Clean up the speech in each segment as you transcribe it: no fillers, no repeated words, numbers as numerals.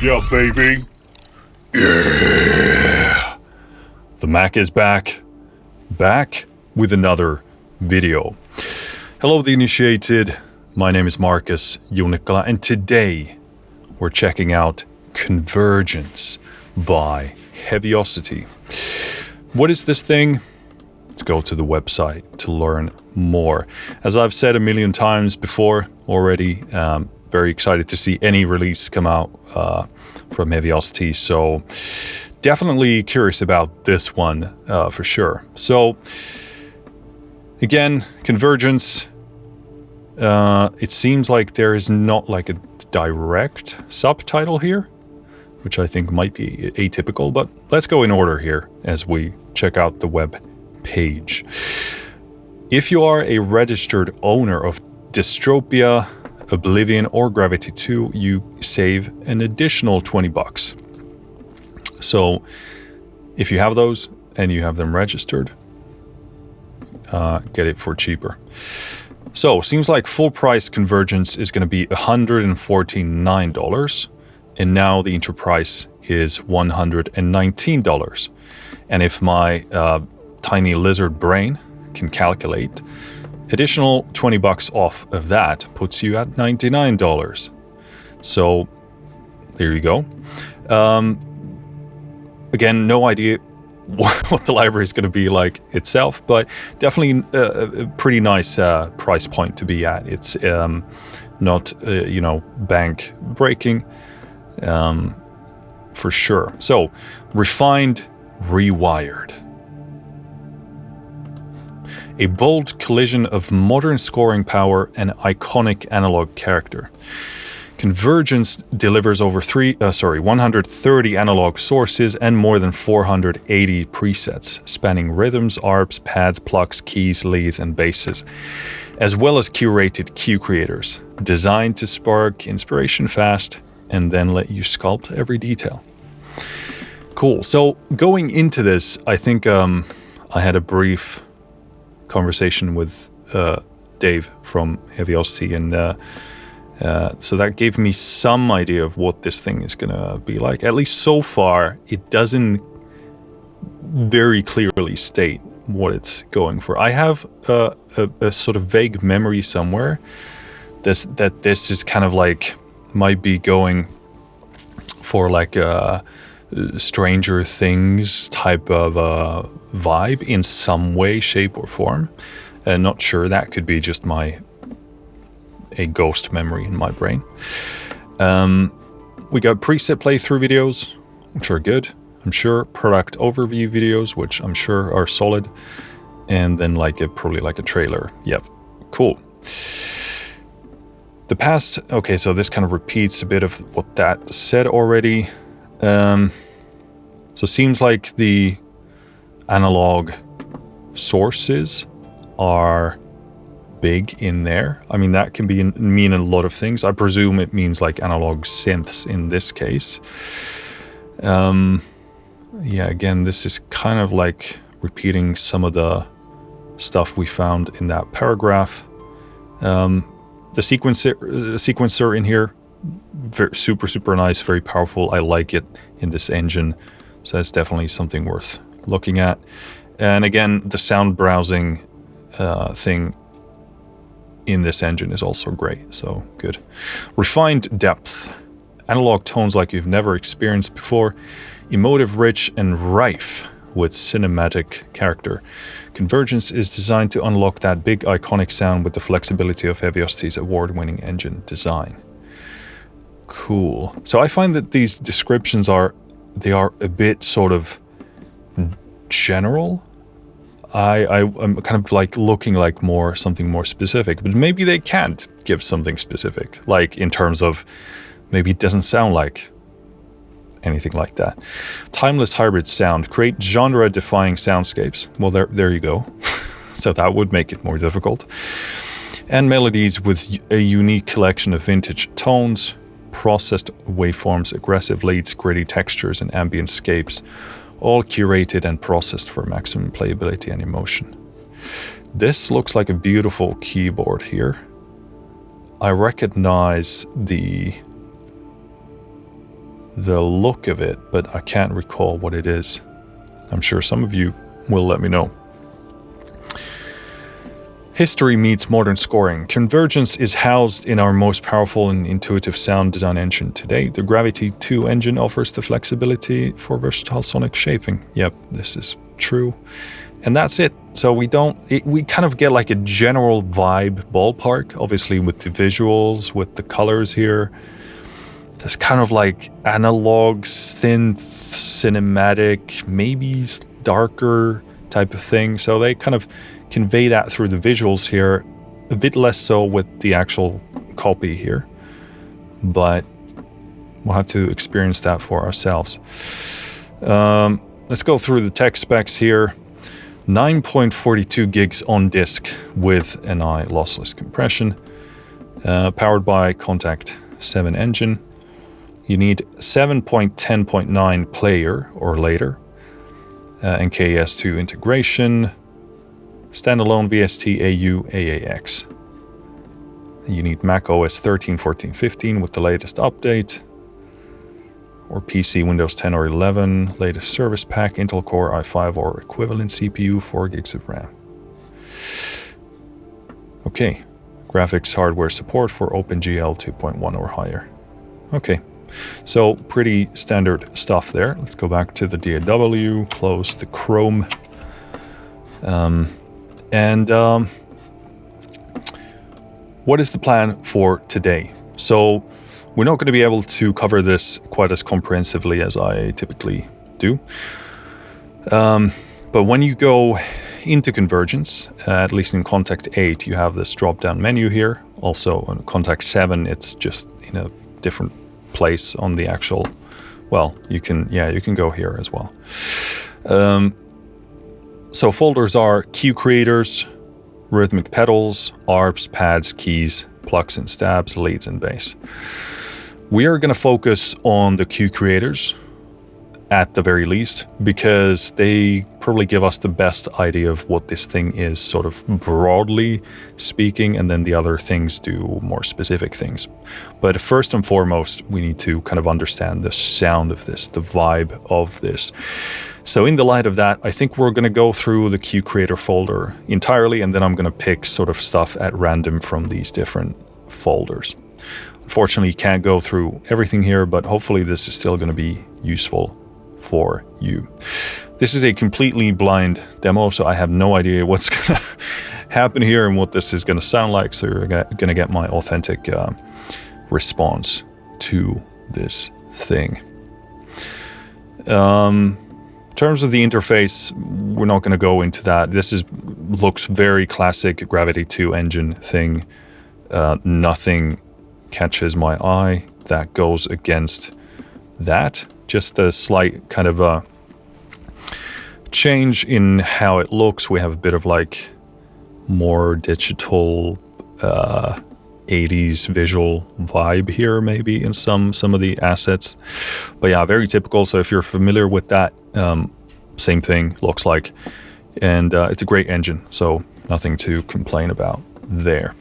Yeah, baby. Yeah. The Mac is back. Back with another video. Hello, the initiated. My name is Marcus Junikala, and today we're checking out Convergence by Heavyocity. What is this thing? Let's go to the website to learn more. As I've said a million times before already, very excited to see any release come out from Heavyocity. So definitely curious about this one for sure. So again, Convergence. It seems like there is not like a direct subtitle here, which I think might be atypical, but let's go in order here as we check out the web page. If you are a registered owner of Dystropia, Oblivion, or Gravity 2, you save an additional $20. So if you have those and you have them registered, get it for cheaper. So seems like full price Convergence is going to be $149, and now the Enterprise is $119. And if my tiny lizard brain can calculate, additional $20 off of that puts you at $99. So there you go. Again, no idea what the library is going to be like itself, but definitely a pretty nice price point to be at. It's not, bank breaking for sure. So, Refined Rewired. A bold collision of modern scoring power and iconic analog character. Convergence delivers over 130 analog sources and more than 480 presets, spanning rhythms, ARPs, pads, plucks, keys, leads, and basses, as well as curated cue creators, designed to spark inspiration fast and then let you sculpt every detail. Cool. So going into this, I think I had a brief conversation with Dave from Heavyocity, and so that gave me some idea of what this thing is going to be like. At least so far, it doesn't very clearly state what it's going for. I have a sort of vague memory somewhere that this is kind of like, might be going for like a Stranger Things type of vibe in some way, shape, or form. Not sure. That could be just a ghost memory in my brain. We got preset playthrough videos, which are good, I'm sure. Product overview videos, which I'm sure are solid. And then probably like a trailer. Yep, cool. The past, okay, so this kind of repeats a bit of what that said already. So seems like the analog sources are big in there. I mean, that can mean a lot of things. I presume it means like analog synths in this case. Again, this is kind of like repeating some of the stuff we found in that paragraph. The sequencer in here, super, super nice, very powerful. I like it in this engine. So that's definitely something worth looking at. And again, the sound browsing thing in this engine is also great, so good. Refined depth. Analog tones like you've never experienced before. Emotive, rich, and rife with cinematic character. Convergence is designed to unlock that big iconic sound with the flexibility of Heavyocity's award-winning engine design. Cool. So I find that these descriptions are a bit sort of general. I'm kind of like looking like something more specific, but maybe they can't give something specific, like in terms of maybe it doesn't sound like anything like that. Timeless hybrid sound, create genre-defying soundscapes. Well, there you go. So that would make it more difficult. And melodies with a unique collection of vintage tones, processed waveforms, aggressive leads, gritty textures, and ambient scapes, all curated and processed for maximum playability and emotion. This looks like a beautiful keyboard here. I recognize the the look of it, but I can't recall what it is. I'm sure some of you will let me know. History meets modern scoring. Convergence is housed in our most powerful and intuitive sound design engine today. The Gravity 2 engine offers the flexibility for versatile sonic shaping. Yep, this is true. And that's it. So we kind of get like a general vibe ballpark, obviously with the visuals, with the colors here. There's kind of like analog, synth, cinematic, maybe darker type of thing. So they kind of convey that through the visuals here, a bit less so with the actual copy here, but we'll have to experience that for ourselves. Let's go through the tech specs here. 9.42 gigs on disk with NI lossless compression, powered by Contact 7 engine. You need 7.10.9 player or later, and KS2 integration, standalone VST AU AAX. You need Mac OS 13, 14, 15 with the latest update, or PC Windows 10 or 11, latest service pack, Intel Core i5 or equivalent CPU, 4 gigs of RAM. Okay, graphics hardware support for OpenGL 2.1 or higher. Okay, so pretty standard stuff there. Let's go back to the DAW, close the Chrome. What is the plan for today? So we're not going to be able to cover this quite as comprehensively as I typically do. But when you go into Convergence, at least in Contact 8, you have this drop-down menu here. Also on Contact 7, it's just in a different place on the actual, well, you can go here as well. So folders are Cue Creators, Rhythmic Pedals, ARPs, Pads, Keys, Plucks and Stabs, Leads and Bass. We are going to focus on the Cue Creators at the very least, because they probably give us the best idea of what this thing is, sort of broadly speaking, and then the other things do more specific things. But first and foremost, we need to kind of understand the sound of this, the vibe of this. So in the light of that, I think we're going to go through the Cue Creator folder entirely, and then I'm going to pick sort of stuff at random from these different folders. Unfortunately, you can't go through everything here, but hopefully this is still going to be useful for you. This is a completely blind demo, so I have no idea what's going to happen here and what this is going to sound like, so you're going to get my authentic response to this thing. In terms of the interface, we're not going to go into that. This looks very classic Gravity 2 engine thing. Nothing catches my eye that goes against that. Just a slight kind of a change in how it looks. We have a bit of like more digital 80s visual vibe here, maybe in some of the assets. But yeah, very typical. So if you're familiar with that, same thing looks like. And it's a great engine, so nothing to complain about there.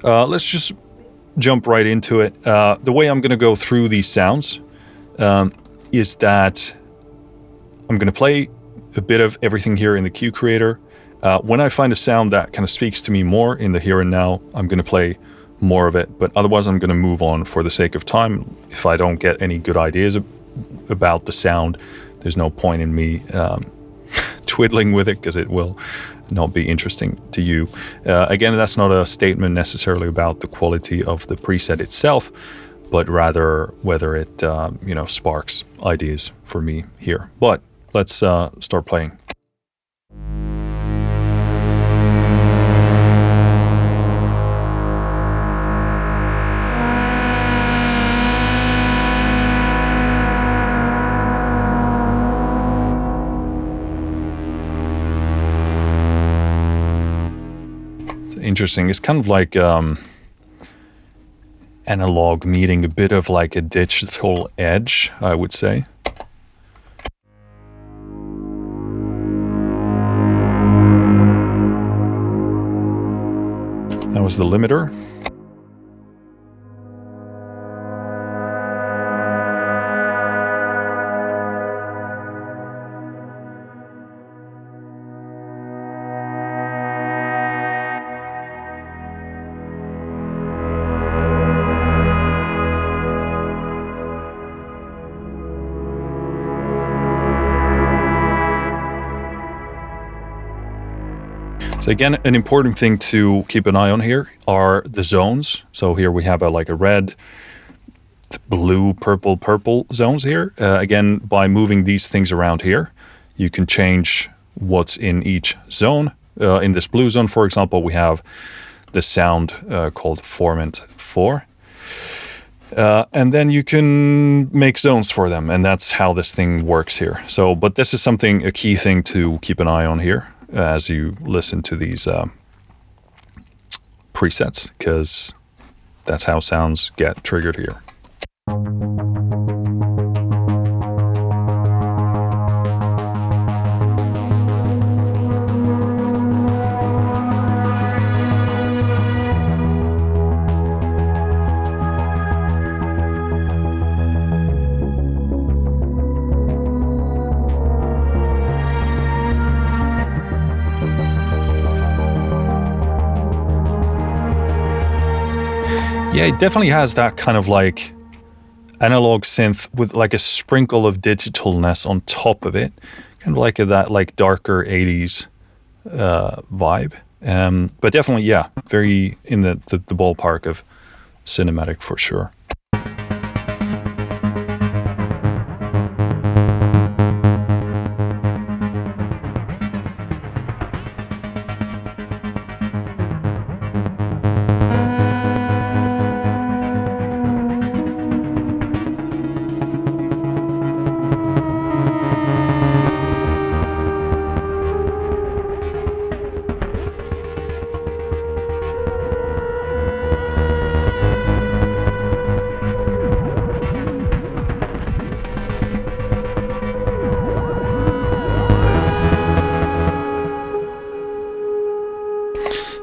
Let's just jump right into it. The way I'm going to go through these sounds is that I'm going to play a bit of everything here in the Cue Creator. When I find a sound that kind of speaks to me more in the here and now, I'm going to play more of it, but otherwise I'm going to move on for the sake of time. If I don't get any good ideas about the sound, there's no point in me twiddling with it, because it will not be interesting to you. Again, that's not a statement necessarily about the quality of the preset itself, but rather whether it sparks ideas for me here. But let's start playing. Interesting. It's kind of like analog meeting a bit of like a digital edge, I would say. That was the limiter. So again, an important thing to keep an eye on here are the zones. So here we have like a red, blue, purple zones here. Again, by moving these things around here, you can change what's in each zone. In this blue zone, for example, we have the sound called Formant 4. And then you can make zones for them, and that's how this thing works here. So, but this is a key thing to keep an eye on here as you listen to these presets, because that's how sounds get triggered here. Yeah, it definitely has that kind of like analog synth with like a sprinkle of digitalness on top of it, kind of like that like darker 80s vibe. But definitely, yeah, very in the ballpark of cinematic for sure.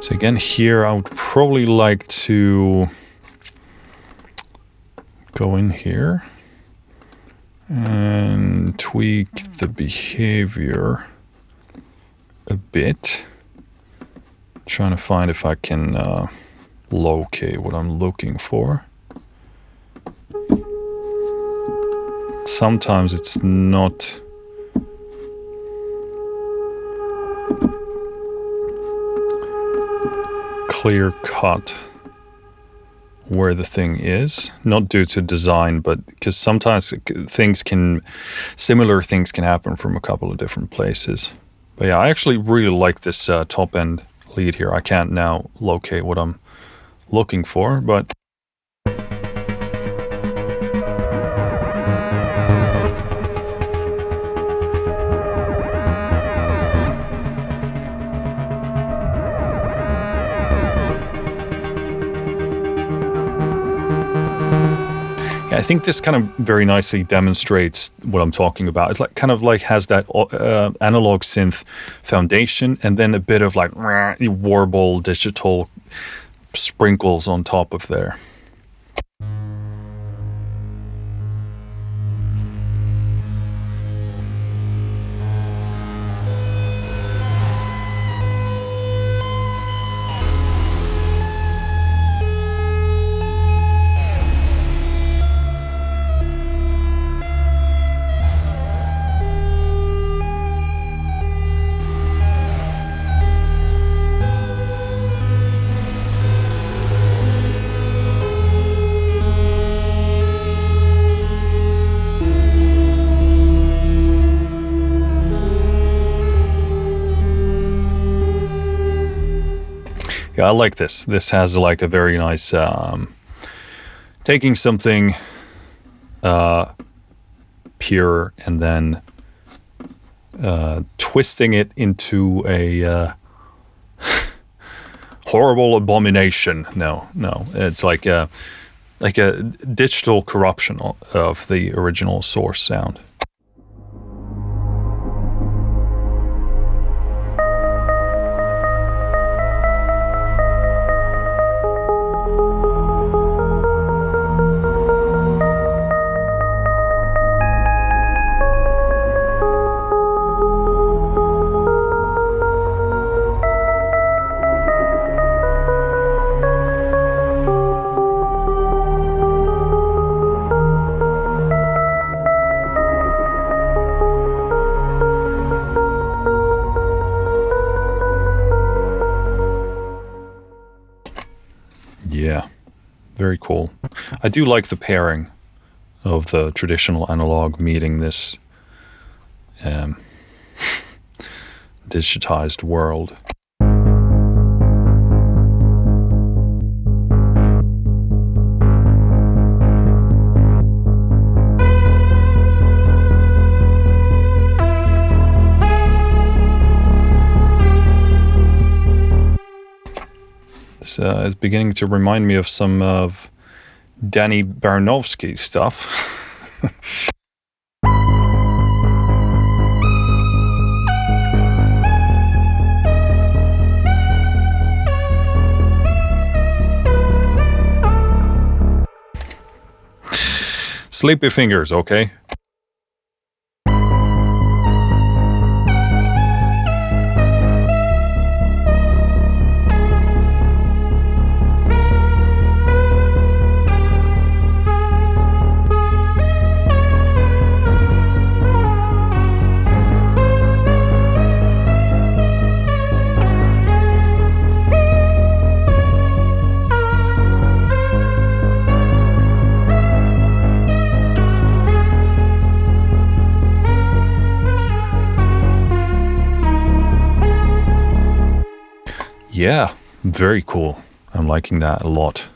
So again, here I would probably like to go in here and tweak the behavior a bit. Trying to find if I can locate what I'm looking for. Sometimes it's not clear cut where the thing is, not due to design, but because sometimes similar things can happen from a couple of different places. But yeah, I actually really like this top end lead here. I can't now locate what I'm looking for, but I think this kind of very nicely demonstrates what I'm talking about. It's like kind of like has that analog synth foundation and then a bit of like warble digital sprinkles on top of there. Yeah, I like this. This has like a very nice, taking something pure and then twisting it into a horrible abomination. No, it's like a digital corruption of the original source sound. very cool. I do like the pairing of the traditional analog meeting this digitized world. This is beginning to remind me of some of Danny Barnowski stuff. Sleepy fingers, okay? Yeah, very cool. I'm liking that a lot.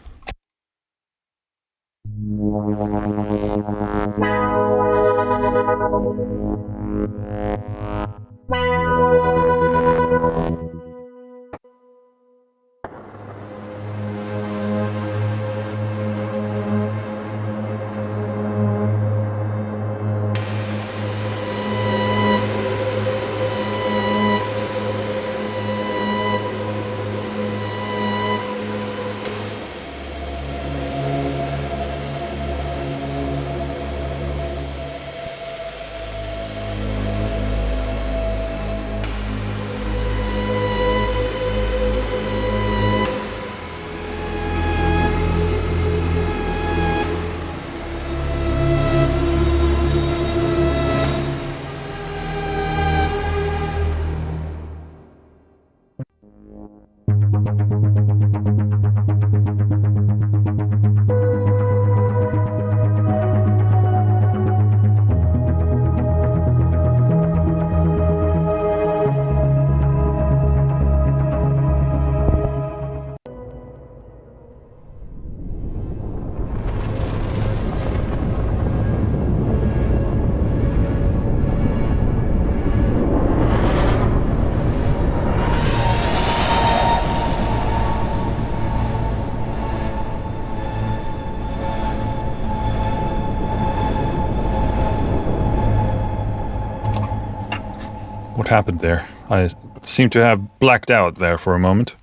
What happened there? I seem to have blacked out there for a moment.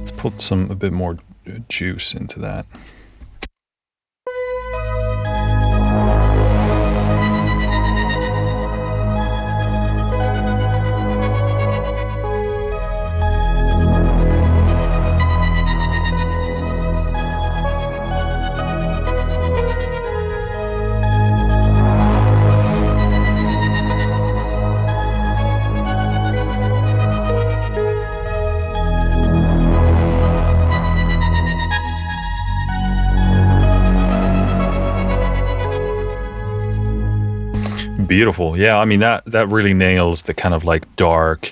Let's put a bit more juice into that. Beautiful. Yeah, I mean, that really nails the kind of like dark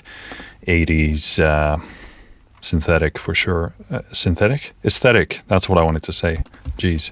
80s synthetic for sure. Synthetic? Aesthetic. That's what I wanted to say. Jeez.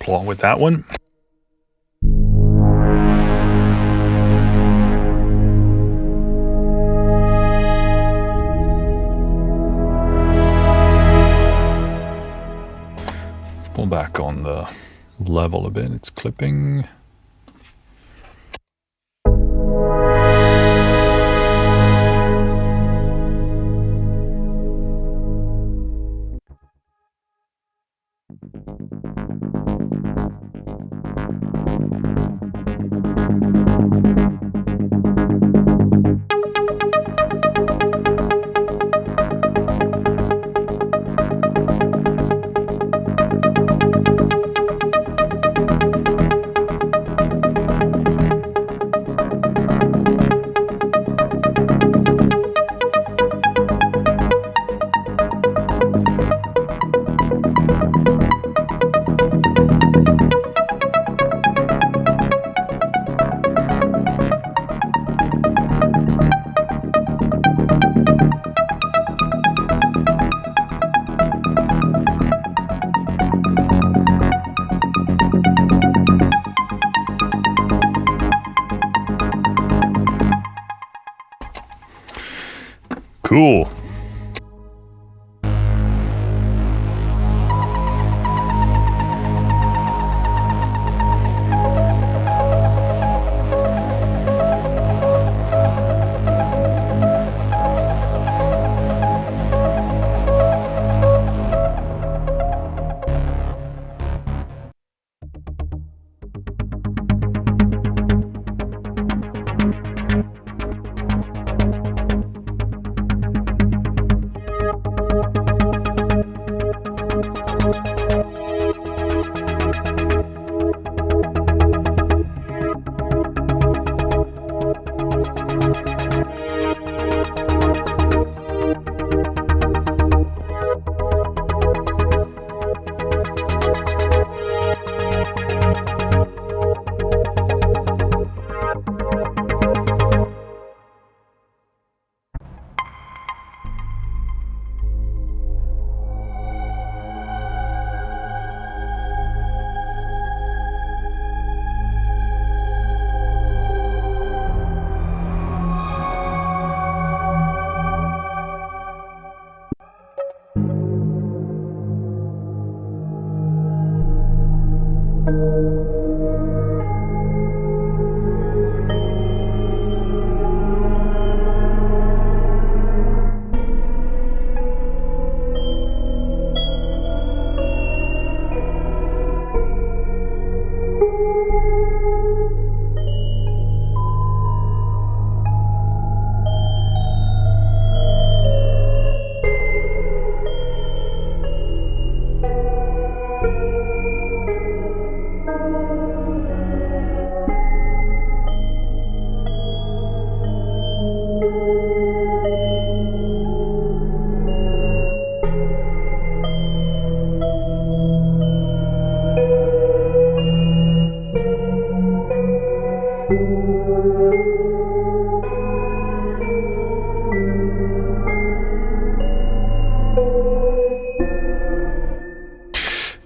plot with that one. Let's pull back on the level a bit. It's clipping. Cool.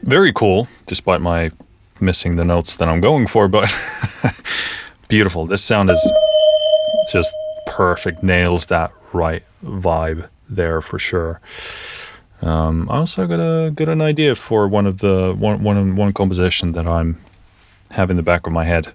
Very cool, despite my missing the notes that I'm going for, but beautiful. This sound is just perfect, nails that right vibe there for sure. I also got an idea for one composition that I'm have in the back of my head.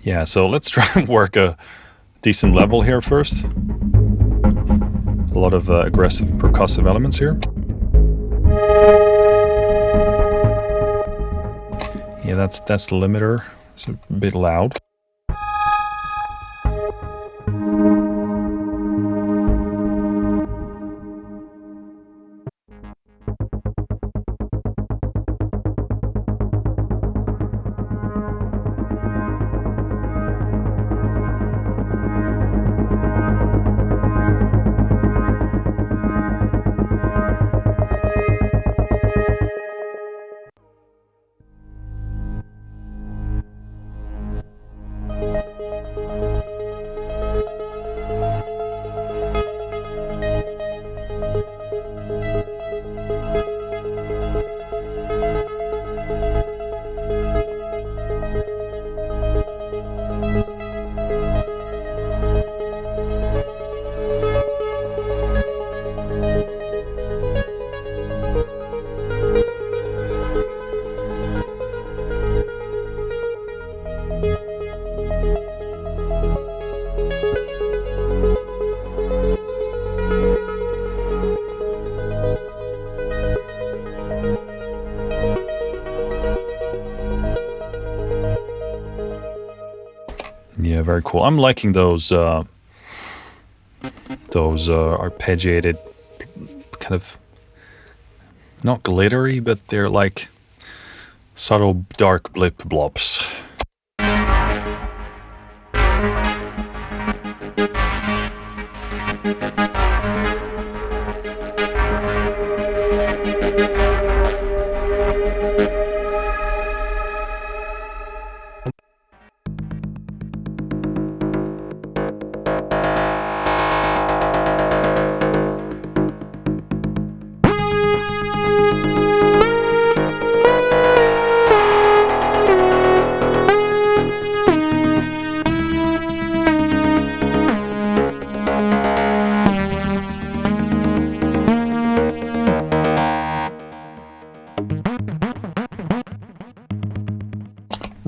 Yeah, so let's try and work a decent level here first. A lot of aggressive percussive elements here. Yeah, that's the limiter. It's a bit loud. Yeah, very cool. I'm liking those arpeggiated, kind of not glittery, but they're like subtle dark blip blobs.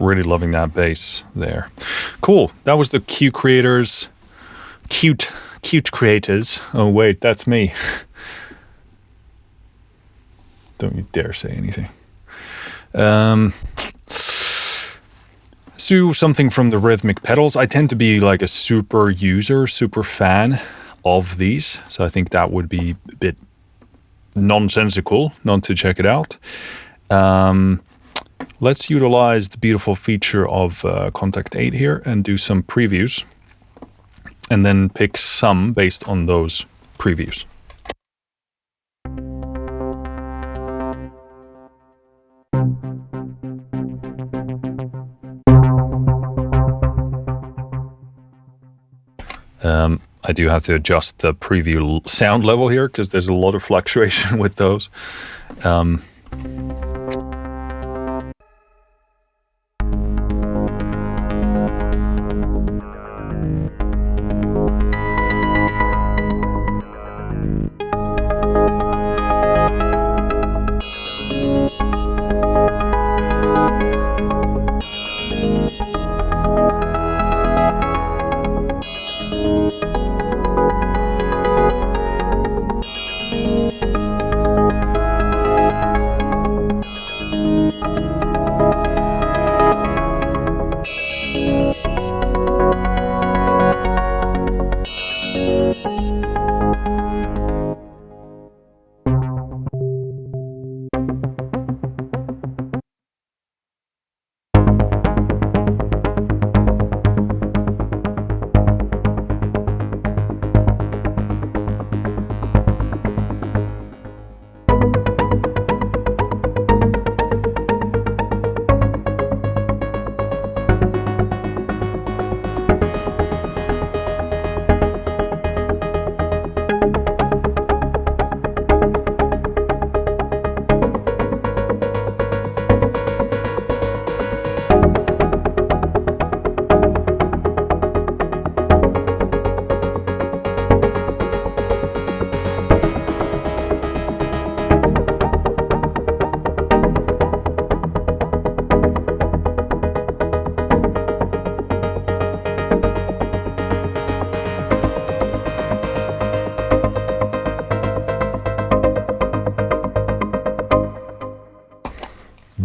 Really loving that bass there. Cool. That was the cute creators. Cute creators. Oh wait, that's me. Don't you dare say anything. Let's do something from the Rhythmic Pedals. I tend to be like a super fan of these. So I think that would be a bit nonsensical not to check it out. Let's utilize the beautiful feature of Contact 8 here and do some previews. And then pick some based on those previews. I do have to adjust the preview sound level here because there's a lot of fluctuation with those.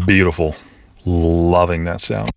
Beautiful. Loving that sound.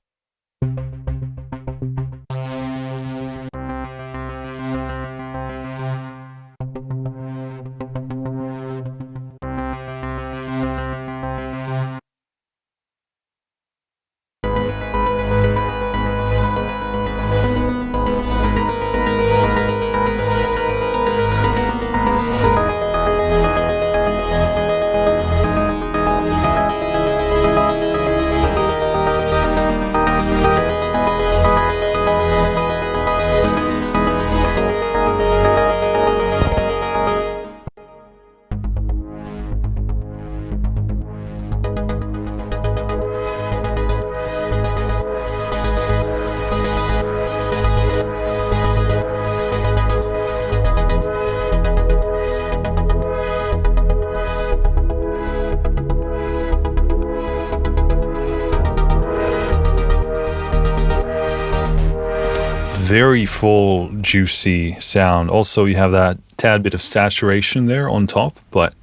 Very full, juicy sound. Also, you have that tad bit of saturation there on top, but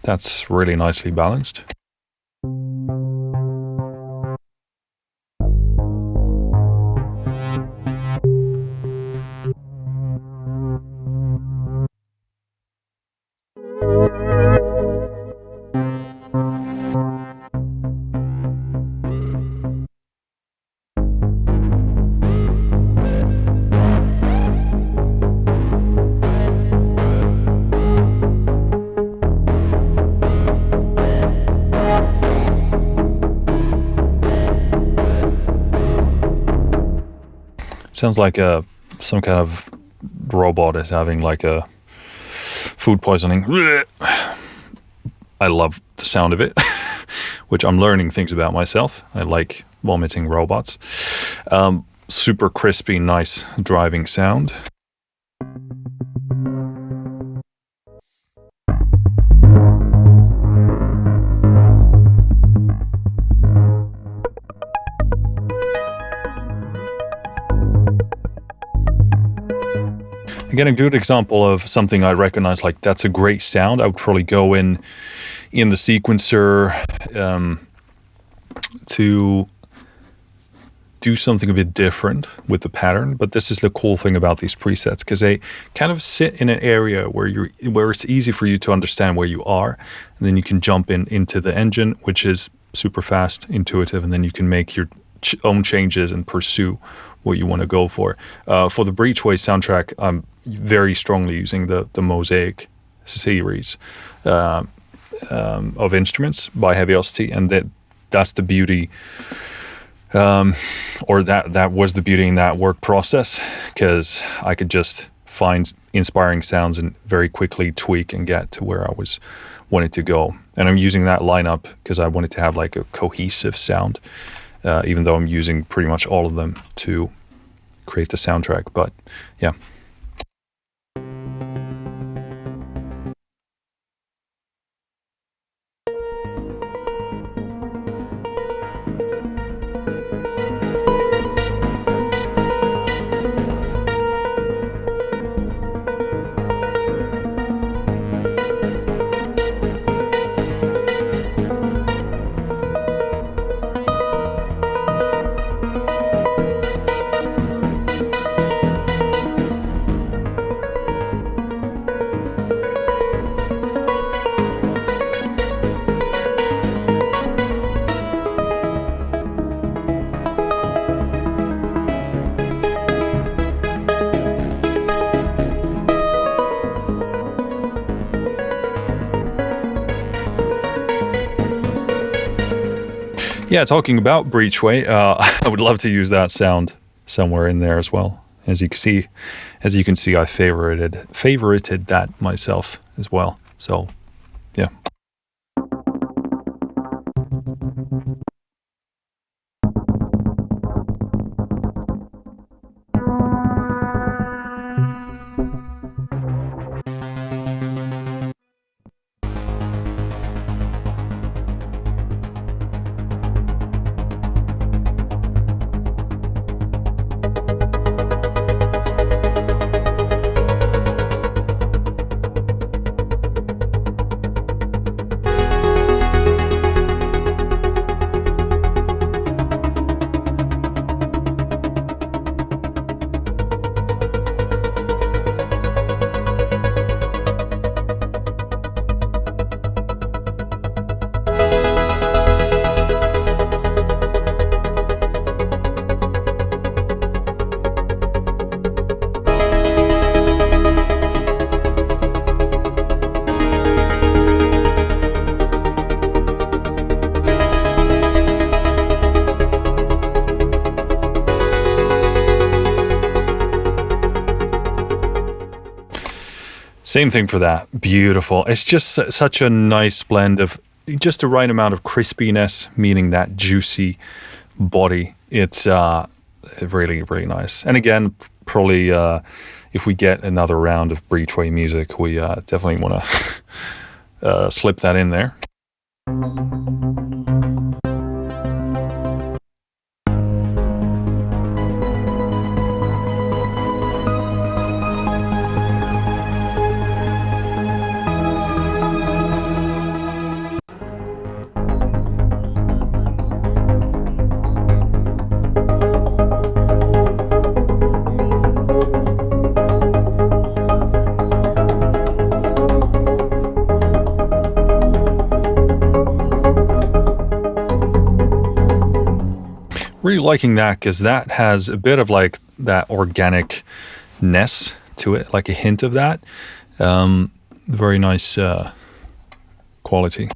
that's really nicely balanced. Sounds like some kind of robot is having like a food poisoning. I love the sound of it, which I'm learning things about myself. I like vomiting robots. Super crispy, nice driving sound. Again, a good example of something I recognize, like that's a great sound. I would probably go in the sequencer to do something a bit different with the pattern. But this is the cool thing about these presets, because they kind of sit in an area where it's easy for you to understand where you are, and then you can jump into the engine, which is super fast, intuitive, and then you can make your own changes and pursue what you want to go for. For the Breachway soundtrack, I'm very strongly using the Mosaic series of instruments by Heavyocity, and that's the beauty, or that was the beauty in that work process, because I could just find inspiring sounds and very quickly tweak and get to where I wanted to go. And I'm using that lineup because I wanted to have like a cohesive sound, even though I'm using pretty much all of them to create the soundtrack. But yeah. Yeah, talking about Breachway, I would love to use that sound somewhere in there as well. As you can see, I favorited that myself as well. So, yeah. Same thing for that. Beautiful. It's just such a nice blend of just the right amount of crispiness, meaning that juicy body. It's really, really nice. And again, probably if we get another round of Breachway music, we definitely want to slip that in there. Really liking that, because that has a bit of like that organic-ness to it, like a hint of that. Very nice quality.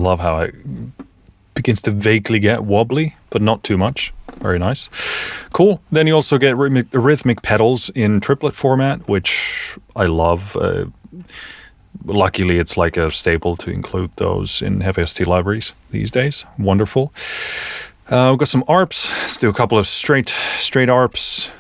love how it begins to vaguely get wobbly, but not too much. Very nice. Cool. Then you also get rhythmic pedals in triplet format, which I love. Luckily, it's like a staple to include those in Heavyocity libraries these days. Wonderful. We've got some ARPs. Let's do a couple of straight ARPs.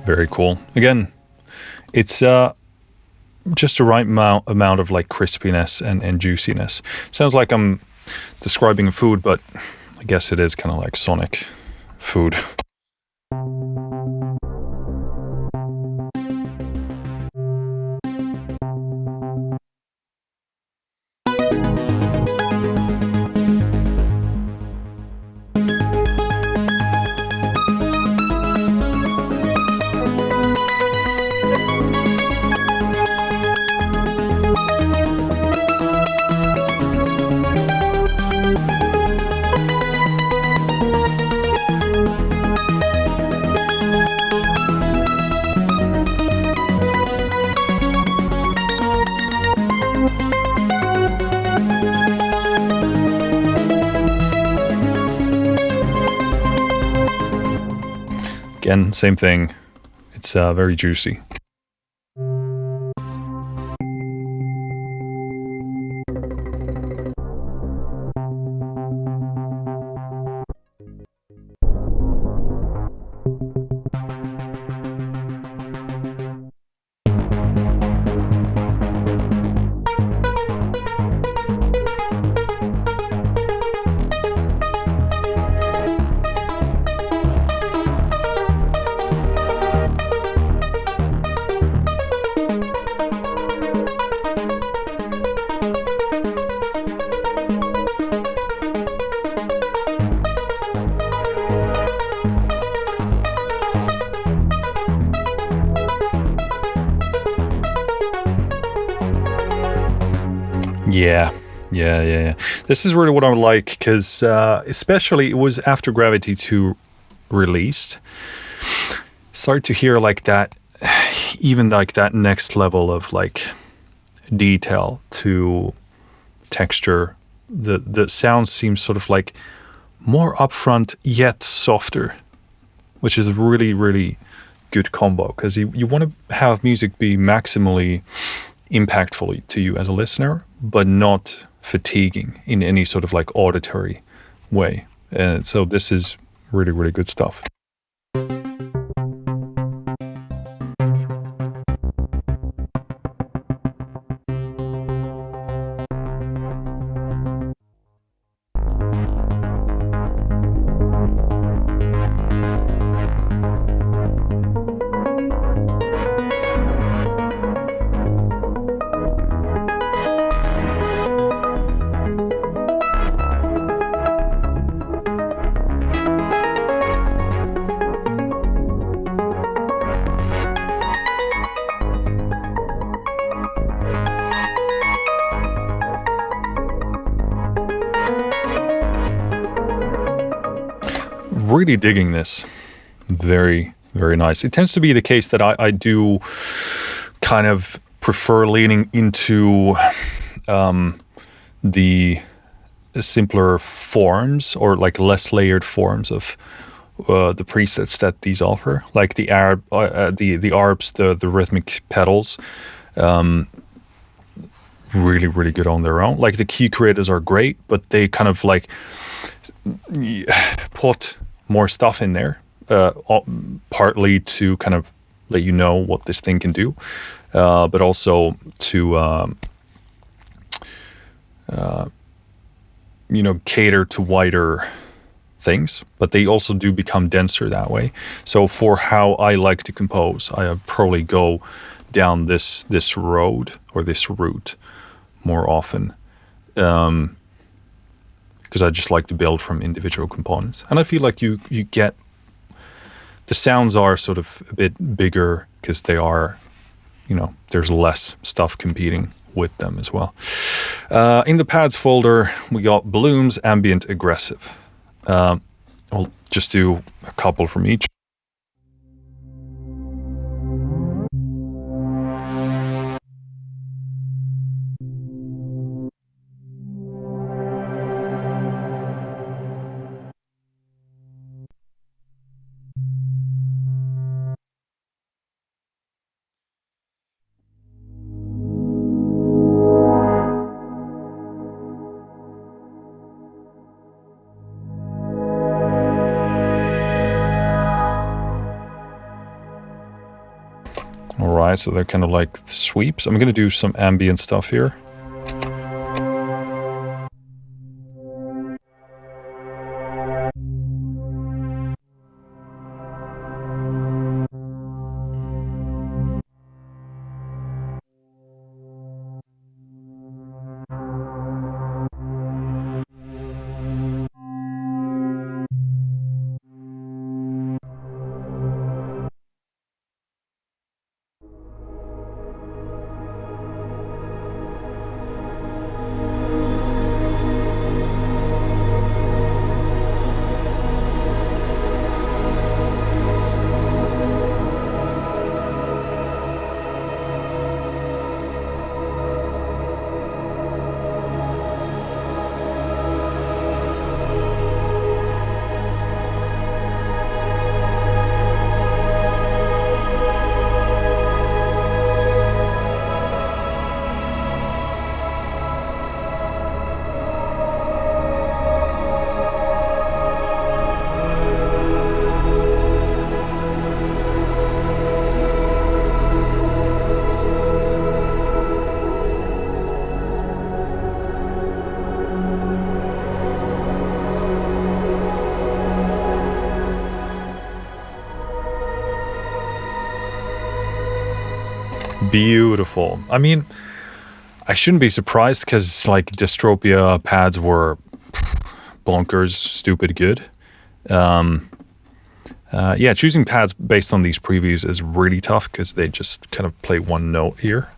Very cool. Again, it's just the right amount of like crispiness and juiciness. Sounds like I'm describing a food, but I guess it is kind of like sonic food. Again, same thing. It's very juicy. Yeah. This is really what I like, because especially it was after Gravity 2 released, started to hear like that, even like that next level of like detail to texture. The sound seems sort of like more upfront yet softer, which is a really, really good combo, because you want to have music be maximally impactful to you as a listener, but not fatiguing in any sort of like auditory way. So this is really, really good stuff. Really digging this. Very, very nice. It tends to be the case that I do kind of prefer leaning into the simpler forms, or like less layered forms of the presets that these offer, like the ARPs, the rhythmic pedals. Really, really good on their own. Like the key creators are great, but they kind of like put more stuff in there, partly to kind of let you know what this thing can do, but also to cater to wider things. But they also do become denser that way. So for how I like to compose, I probably go down this road or this route more often, because I just like to build from individual components, and I feel like you get the sounds are sort of a bit bigger because they are, there's less stuff competing with them as well. In the pads folder, we got Bloom's Ambient Aggressive. I'll just do a couple from each. All right, so they're kind of like sweeps. I'm going to do some ambient stuff here. Beautiful. I mean, I shouldn't be surprised because like Dystropia pads were bonkers, stupid good. Yeah, choosing pads based on these previews is really tough because they just kind of play one note here.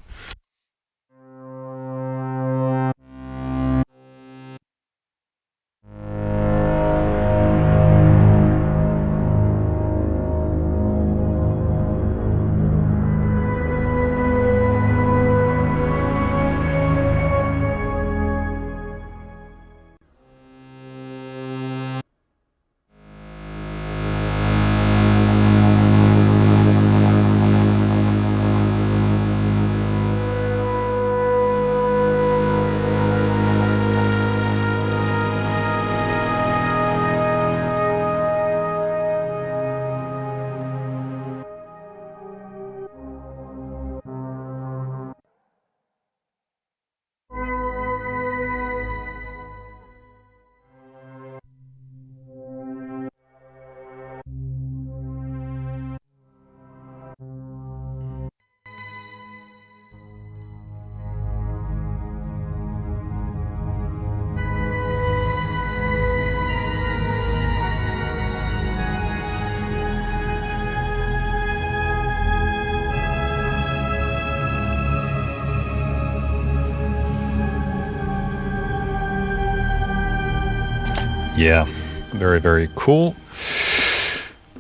Yeah, very, very cool.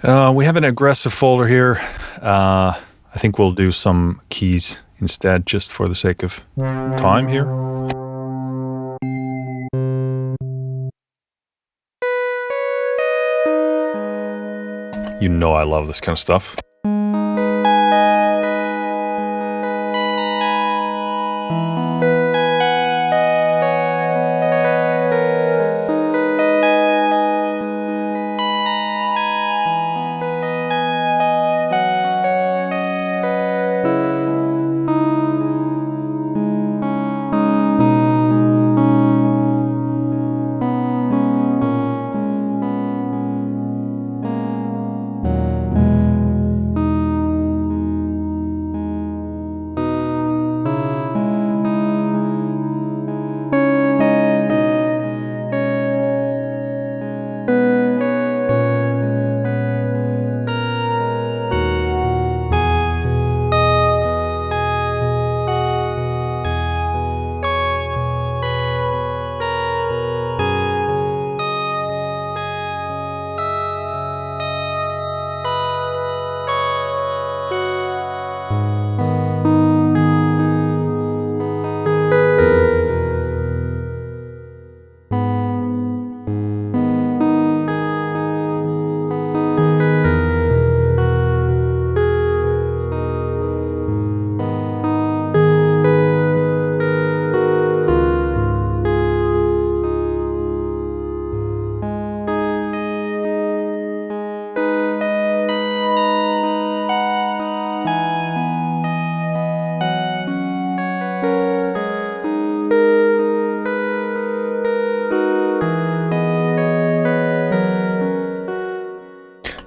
We have an aggressive folder here. I think we'll do some keys instead, just for the sake of time here. You know I love this kind of stuff.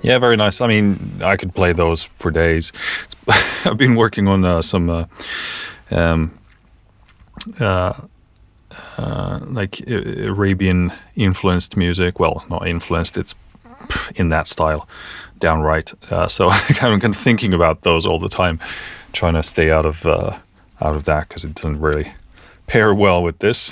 Yeah, very nice. I mean, I could play those for days. I've been working on some like Arabian influenced music. Well, not influenced, it's in that style, downright. So I'm kind of thinking about those all the time, trying to stay out of that because it doesn't really pair well with this.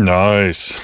Nice.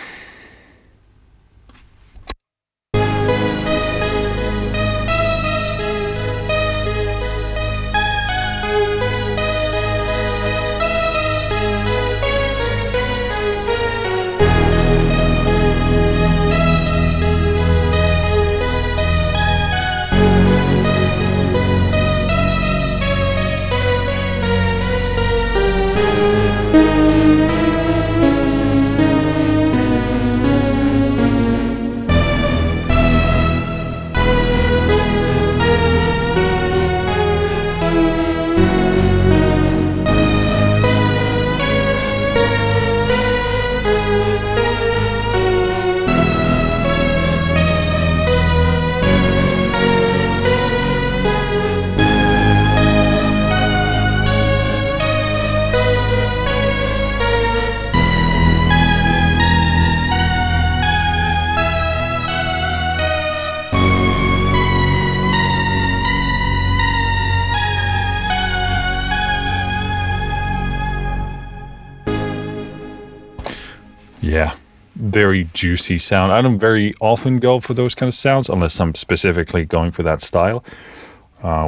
Yeah, very juicy sound. I don't very often go for those kind of sounds unless I'm specifically going for that style,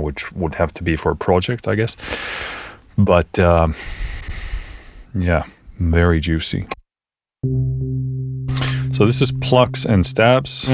which would have to be for a project, I guess. But yeah, very juicy. So this is Plucks and Stabs.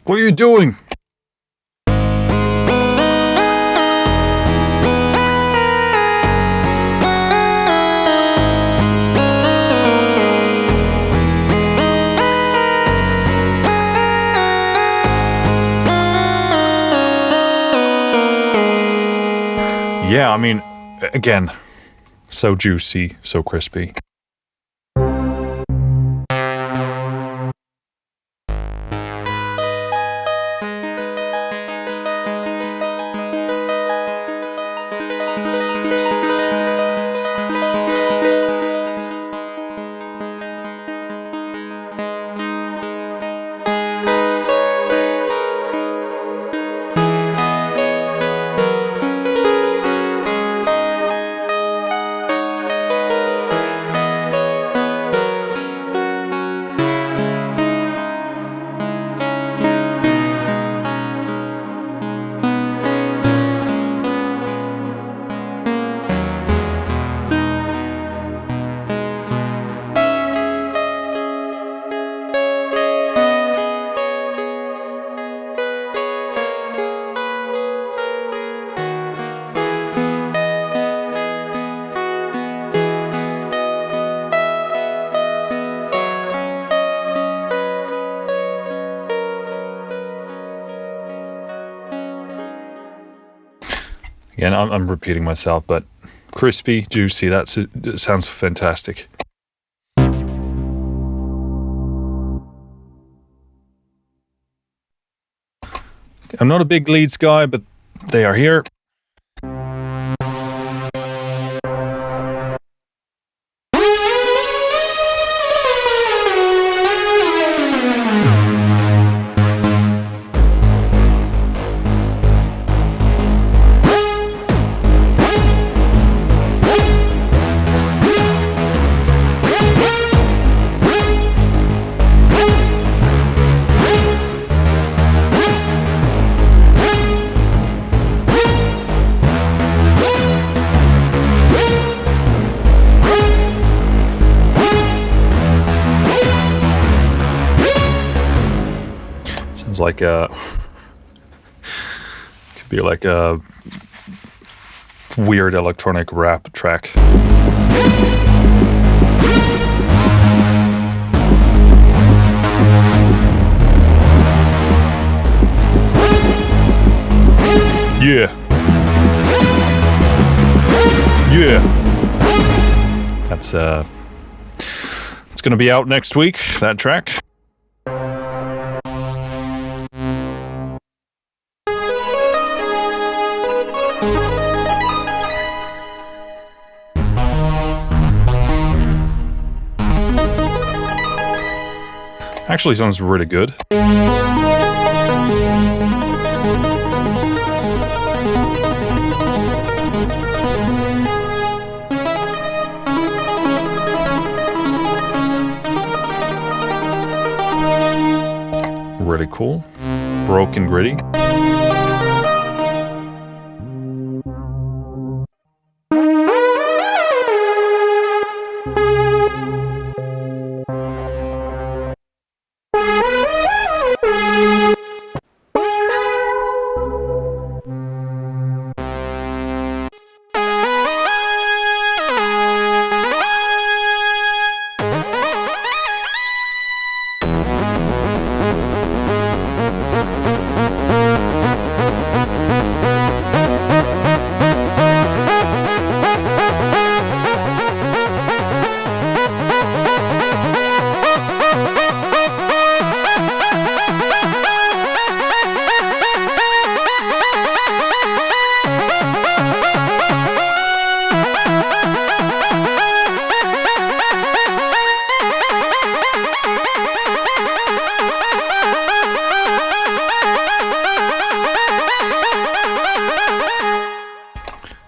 What are you doing? Yeah, I mean, again, so juicy, so crispy. Again, I'm repeating myself, but crispy, juicy, it sounds fantastic. I'm not a big leads guy, but they are here. Like could be like a weird electronic rap track. Yeah. That's it's gonna be out next week, that track. Actually sounds really good. Really cool. Broken gritty.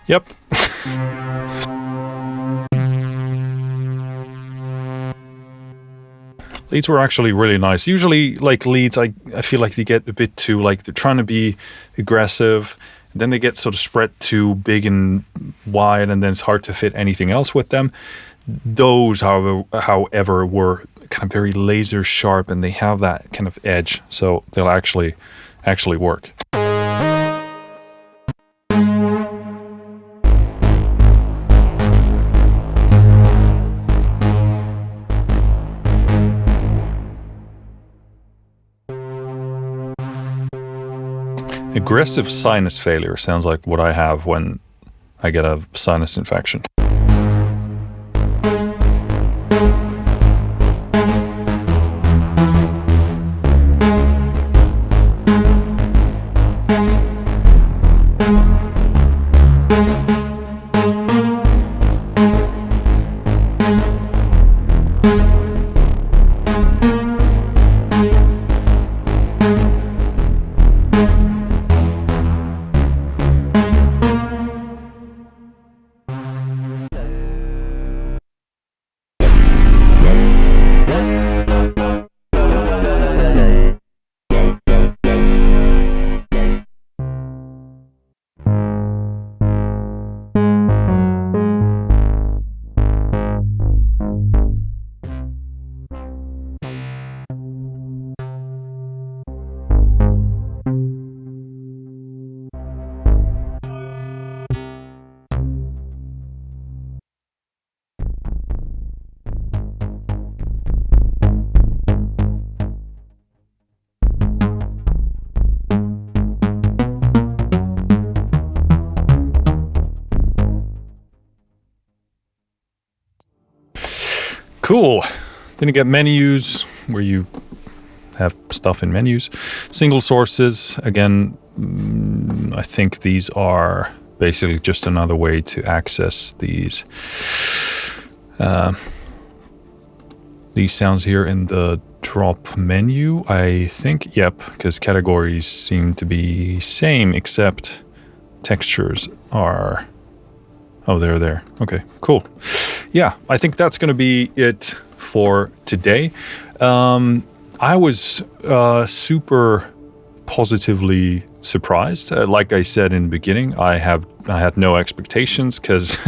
Yep. Leads were actually really nice. Usually, like leads, I feel like they get a bit too, like they're trying to be aggressive. And then they get sort of spread too big and wide, and then it's hard to fit anything else with them. Those, however, were kind of very laser sharp, and they have that kind of edge, so they'll actually work. Aggressive sinus failure sounds like what I have when I get a sinus infection. Cool. Then you get menus where you have stuff in menus. Single sources, again, I think these are basically just another way to access these sounds here in the drop menu. I think, yep, because categories seem to be same, except textures are... Oh, they're there. Okay, cool. Yeah, I think that's going to be it for today. I was super positively surprised. Like I said in the beginning, I had no expectations because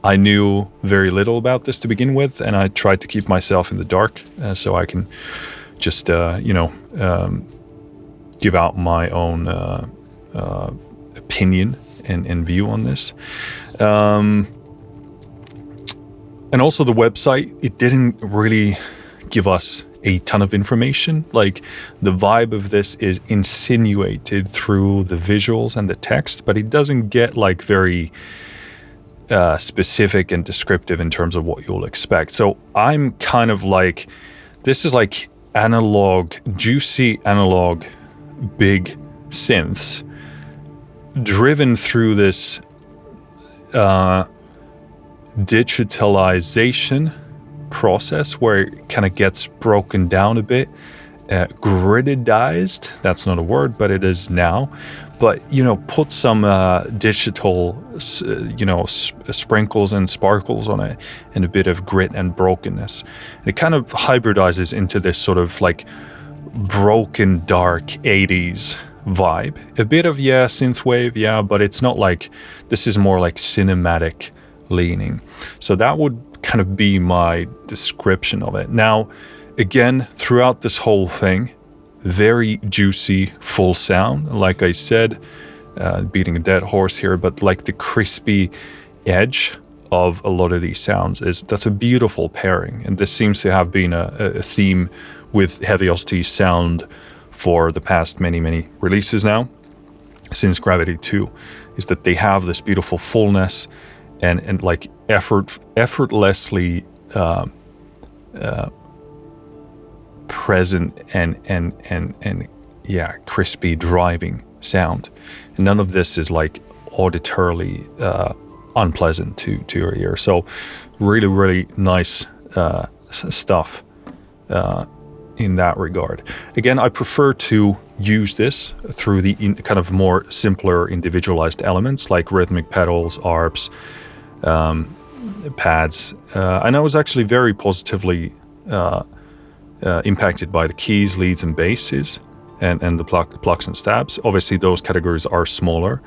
I knew very little about this to begin with, and I tried to keep myself in the dark so I can just, give out my own opinion and view on this. And also the website, it didn't really give us a ton of information. Like, the vibe of this is insinuated through the visuals and the text, but it doesn't get like very specific and descriptive in terms of what you'll expect. So I'm kind of like, this is like analog, juicy analog, big synths driven through this digitalization process where it kind of gets broken down a bit, grididized. That's not a word, but it is now. But, put some digital, sprinkles and sparkles on it, and a bit of grit and brokenness. And it kind of hybridizes into this sort of like broken, dark 80s vibe. A bit of, synthwave, but it's not like, this is more like cinematic leaning. So that would kind of be my description of it. Now, again, throughout this whole thing, very juicy, full sound. Like I said, beating a dead horse here, but like the crispy edge of a lot of these sounds that's a beautiful pairing. And this seems to have been a theme with Heavyocity's sound for the past many releases now, since Gravity 2, is that they have this beautiful fullness and like effortlessly present and crispy driving sound. And none of this is like auditorily unpleasant to your ear. So really nice stuff in that regard. Again, I prefer to use this through the kind of more simpler individualized elements like rhythmic pedals, ARPs, pads. And I was actually very positively impacted by the keys, leads, and basses, and the plucks and stabs. Obviously, those categories are smaller.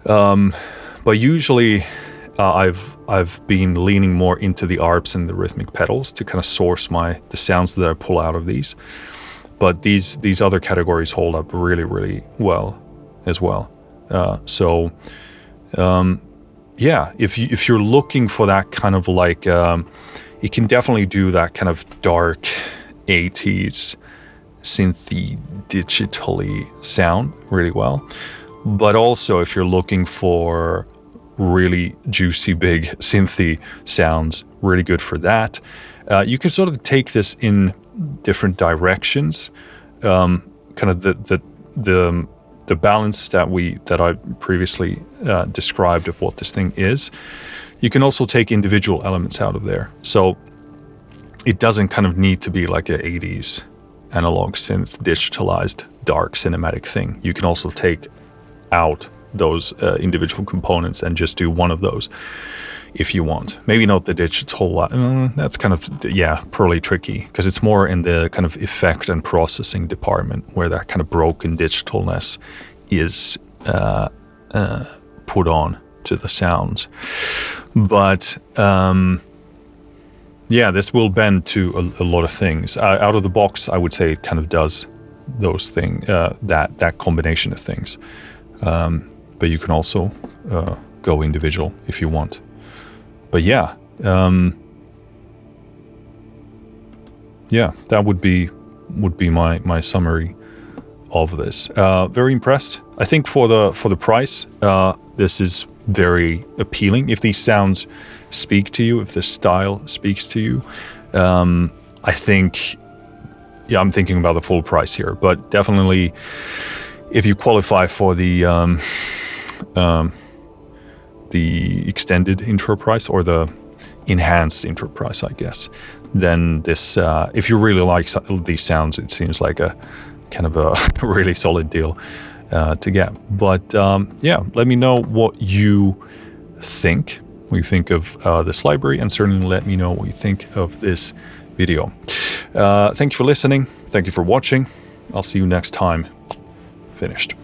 But usually, I've been leaning more into the ARPs and the rhythmic pedals to kind of source the sounds that I pull out of these. But these other categories hold up really, really well as well. Yeah, if you're looking for that kind of like, it can definitely do that kind of dark 80s synthy digitally sound really well. But also if you're looking for really juicy big synthy sounds, really good for that. You can sort of take this in different directions. Kind of the balance that I previously described of what this thing is. You can also take individual elements out of there. So it doesn't kind of need to be like a 80s analog synth digitalized dark cinematic thing. You can also take out those individual components and just do one of those if you want. Maybe not the digital, that's kind of, probably tricky, because it's more in the kind of effect and processing department where that kind of broken digitalness is put on to the sounds. But this will bend to a lot of things. Out of the box, I would say it kind of does those things, that combination of things. But you can also go individual if you want. But that would be my summary of this. Very impressed. I think for the price, this is very appealing. If these sounds speak to you, if the style speaks to you, I think, I'm thinking about the full price here, but definitely if you qualify for the extended intro price or the enhanced intro price, I guess, then this, if you really like these sounds, it seems like a kind of a really solid deal to get. But let me know what you think. What you think of this library, and certainly let me know what you think of this video. Thank you for listening. Thank you for watching. I'll see you next time. Finished.